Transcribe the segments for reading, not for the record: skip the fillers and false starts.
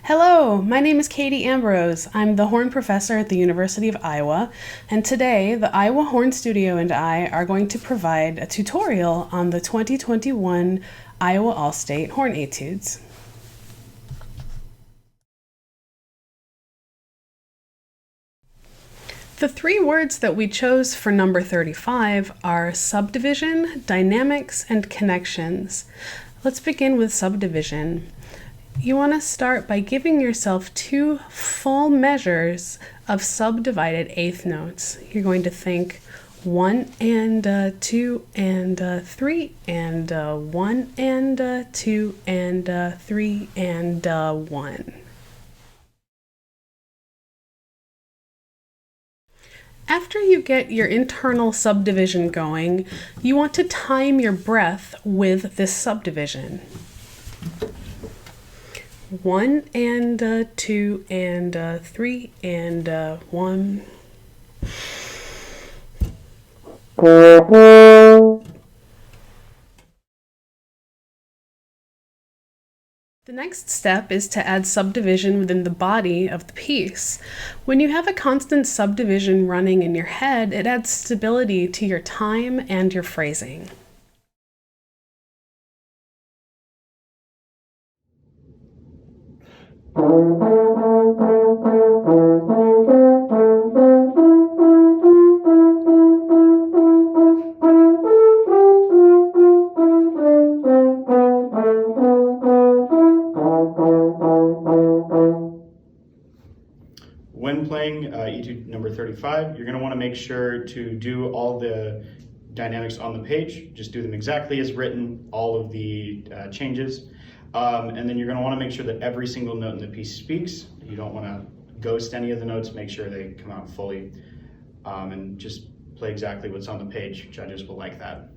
Hello, my name is Katy Ambrose. I'm the horn professor at the University of Iowa, and today the Iowa Horn Studio and I are going to provide a tutorial on the 2021 Iowa All-State Horn Etudes. The three words that we chose for number 35 are subdivision, dynamics, and connections. Let's begin with subdivision. You want to start by giving yourself two full measures of subdivided eighth notes. You're going to think 1 and 2 and 3 and 1 and 2 and 3 and 1. After you get your internal subdivision going, you want to time your breath with this subdivision. 1 and 2 and 3 and 1. The next step is to add subdivision within the body of the piece. When you have a constant subdivision running in your head, it adds stability to your time and your phrasing. When playing Etude number 35, you're going to want to make sure to do all the dynamics on the page. Just do them exactly as written, all of the changes. And then you're going to want to make sure that every single note in the piece speaks. You don't want to ghost any of the notes. Make sure they come out fully. And just play exactly what's on the page. Judges will like that.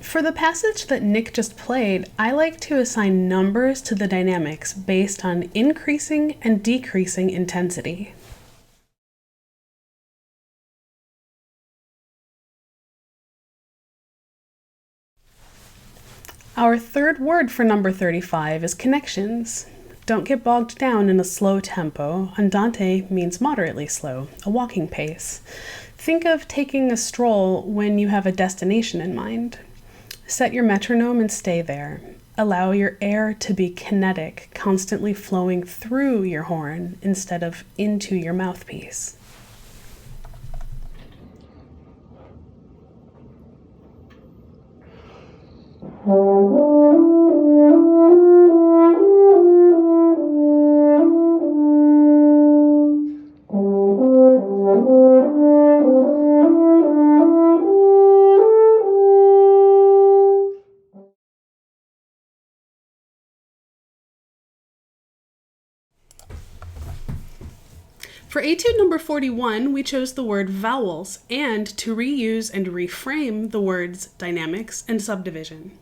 For the passage that Nick just played, I like to assign numbers to the dynamics based on increasing and decreasing intensity. Our third word for number 35 is connections. Don't get bogged down in a slow tempo. Andante means moderately slow, a walking pace. Think of taking a stroll when you have a destination in mind. Set your metronome and stay there. Allow your air to be kinetic, constantly flowing through your horn instead of into your mouthpiece. For Etude number 41, we chose the word vowels and to reuse and reframe the words dynamics and subdivision.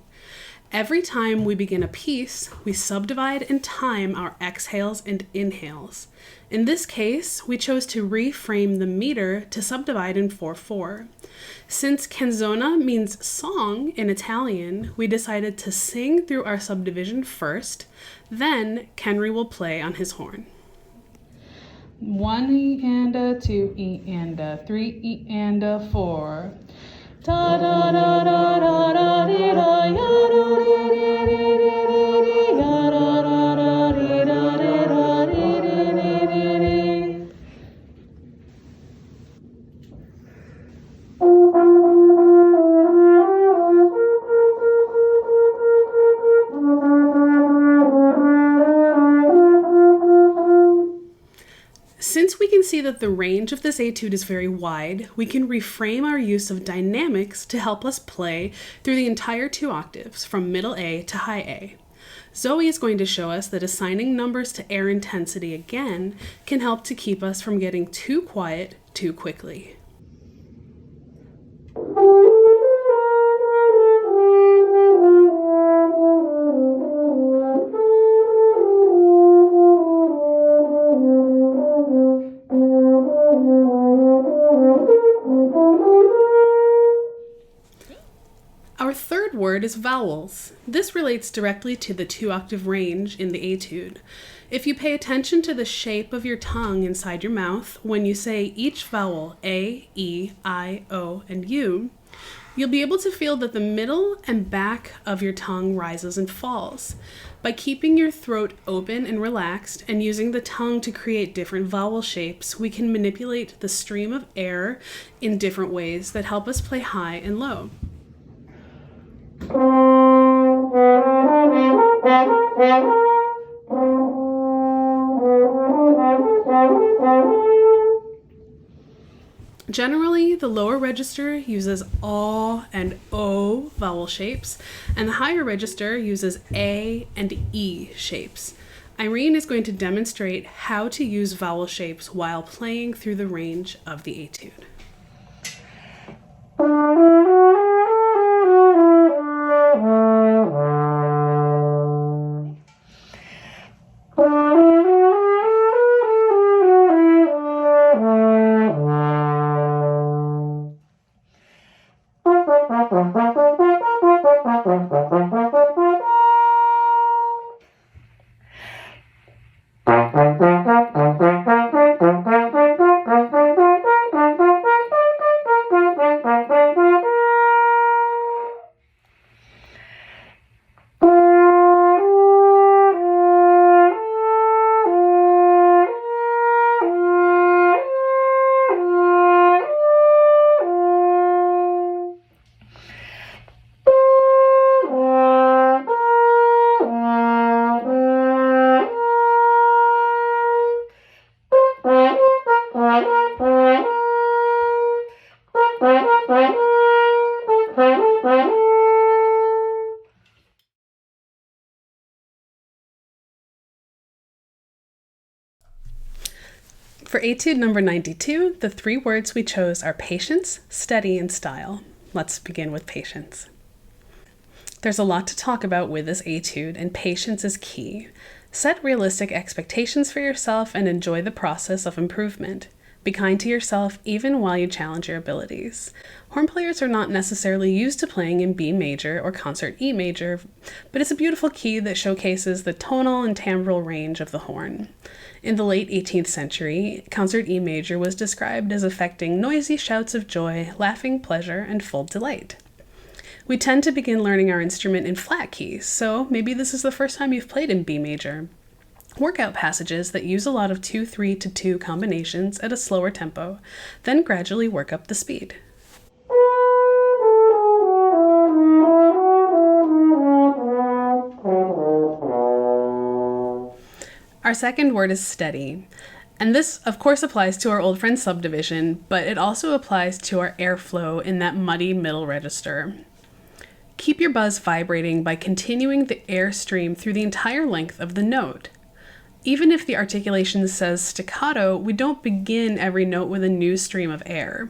Every time we begin a piece, we subdivide and time our exhales and inhales. In this case, we chose to reframe the meter to subdivide in 4/4. Since canzona means song in Italian, we decided to sing through our subdivision first, then Kenry will play on his horn. 1 E and a 2 E and a 3 E and a 4. Da da da da da da dee da ya da dee dee dee dee dee ya da da da dee da dee da dee dee dee dee. Since we can see that the range of this etude is very wide, we can reframe our use of dynamics to help us play through the entire 2 octaves, from middle A to high A. Zoe is going to show us that assigning numbers to air intensity again can help to keep us from getting too quiet too quickly. Our third word is vowels. This relates directly to the 2-octave range in the etude. If you pay attention to the shape of your tongue inside your mouth when you say each vowel, A, E, I, O, and U, you'll be able to feel that the middle and back of your tongue rises and falls. By keeping your throat open and relaxed and using the tongue to create different vowel shapes, we can manipulate the stream of air in different ways that help us play high and low. Generally, the lower register uses A and O vowel shapes, and the higher register uses A and E shapes. Irene is going to demonstrate how to use vowel shapes while playing through the range of the etude. For etude number 92, the 3 words we chose are patience, steady, and style. Let's begin with patience. There's a lot to talk about with this etude, and patience is key. Set realistic expectations for yourself and enjoy the process of improvement. Be kind to yourself even while you challenge your abilities. Horn players are not necessarily used to playing in B major or concert E major, but it's a beautiful key that showcases the tonal and timbral range of the horn. In the late 18th century, concert E major was described as affecting noisy shouts of joy, laughing pleasure, and full delight. We tend to begin learning our instrument in flat keys, so maybe this is the first time you've played in B major. Work out passages that use a lot of 2-3-2 combinations at a slower tempo, then gradually work up the speed. Our second word is steady, and this of course applies to our old friend Subdivision, but it also applies to our airflow in that muddy middle register. Keep your buzz vibrating by continuing the air stream through the entire length of the note. Even if the articulation says staccato, we don't begin every note with a new stream of air.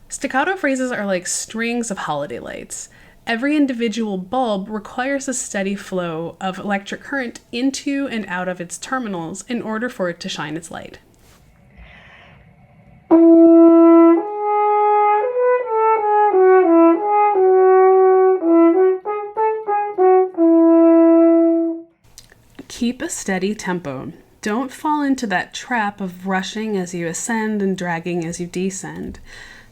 Staccato phrases are like strings of holiday lights. Every individual bulb requires a steady flow of electric current into and out of its terminals in order for it to shine its light. Keep a steady tempo. Don't fall into that trap of rushing as you ascend and dragging as you descend.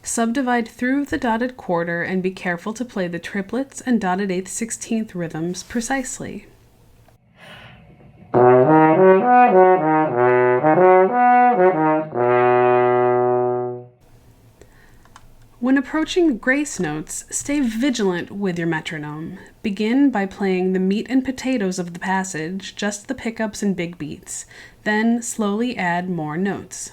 Subdivide through the dotted quarter and be careful to play the triplets and dotted 8/16 rhythms precisely. When approaching grace notes, stay vigilant with your metronome. Begin by playing the meat and potatoes of the passage, just the pickups and big beats. Then slowly add more notes.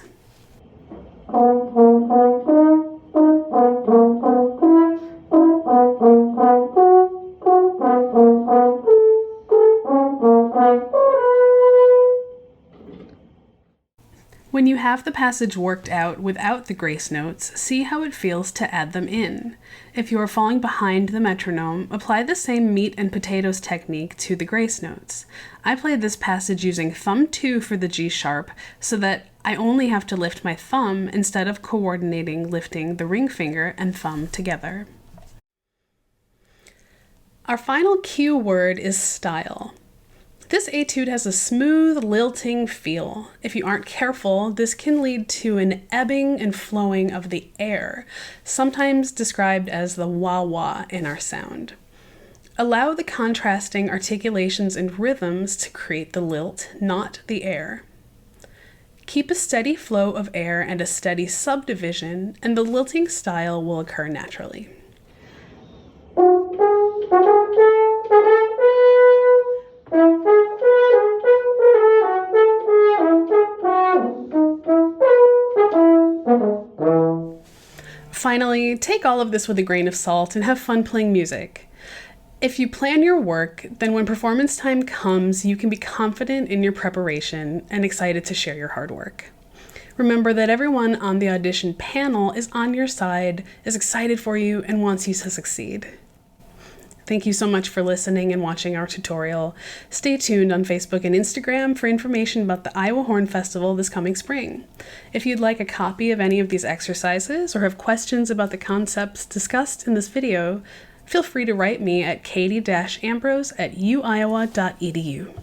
When you have the passage worked out without the grace notes, see how it feels to add them in. If you are falling behind the metronome, apply the same meat and potatoes technique to the grace notes. I played this passage using thumb 2 for the G sharp so that I only have to lift my thumb instead of coordinating lifting the ring finger and thumb together. Our final cue word is style. This etude has a smooth, lilting feel. If you aren't careful, this can lead to an ebbing and flowing of the air, sometimes described as the wah-wah in our sound. Allow the contrasting articulations and rhythms to create the lilt, not the air. Keep a steady flow of air and a steady subdivision, and the lilting style will occur naturally. Finally, take all of this with a grain of salt and have fun playing music. If you plan your work, then when performance time comes, you can be confident in your preparation and excited to share your hard work. Remember that everyone on the audition panel is on your side, is excited for you, and wants you to succeed. Thank you so much for listening and watching our tutorial. Stay tuned on Facebook and Instagram for information about the Iowa Horn Festival this coming spring. If you'd like a copy of any of these exercises or have questions about the concepts discussed in this video, feel free to write me at katy-ambrose@uiowa.edu.